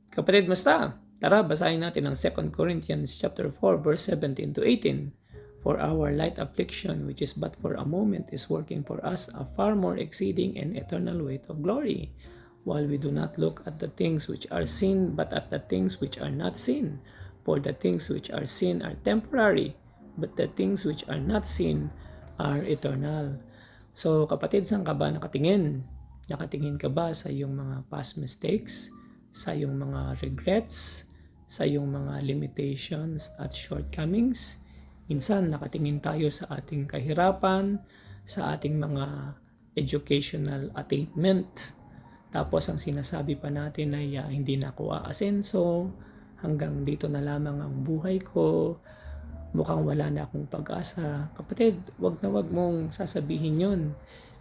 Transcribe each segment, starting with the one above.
Kapatid, musta? Tara, basahin natin ang 2 Corinthians chapter 4, verse 17 to 18. For our light affliction, which is but for a moment, is working for us a far more exceeding and eternal weight of glory, while we do not look at the things which are seen, but at the things which are not seen. For the things which are seen are temporary, but the things which are not seen are eternal. So kapatid, saan ka ba nakatingin? Nakatingin ka ba sa iyong mga past mistakes, sa iyong mga regrets, sa iyong mga limitations at shortcomings? Minsan nakatingin tayo sa ating kahirapan, sa ating mga educational attainment. Tapos ang sinasabi pa natin ay hindi na ako aasenso, hanggang dito na lamang ang buhay ko, mukhang wala na akong pag-asa. Kapatid, wag na wag mong sasabihin yun.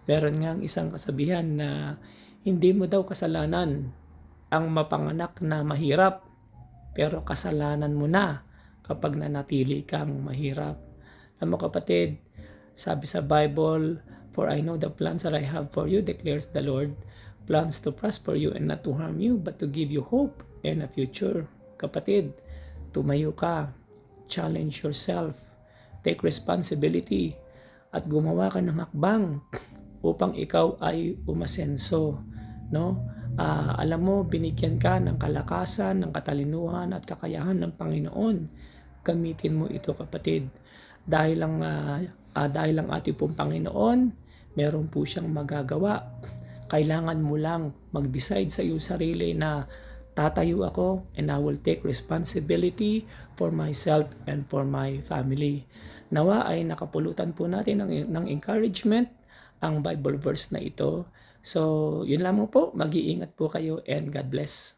Meron nga isang kasabihan na hindi mo daw kasalanan ang mapanganak na mahirap, pero kasalanan mo na kapag nanatili kang mahirap. Alam mo kapatid, sabi sa Bible, for I know the plans that I have for you, declares the Lord, plans to prosper you and not to harm you, but to give you hope and a future. Kapatid, tumayo ka, challenge yourself, take responsibility, at gumawa ka ng hakbang upang ikaw ay umasenso, no? Alam mo, binigyan ka ng kalakasan, ng katalinuhan at kakayahan ng Panginoon. Gamitin mo ito kapatid. Dahil ang ating pong Panginoon, meron po siyang magagawa. Kailangan mo lang mag-decide sa iyong sarili na tatayo ako and I will take responsibility for myself and for my family. Nawa ay nakapulutan po natin ng encouragement ang Bible verse na ito. So, yun lamang po. Mag-iingat po kayo and God bless.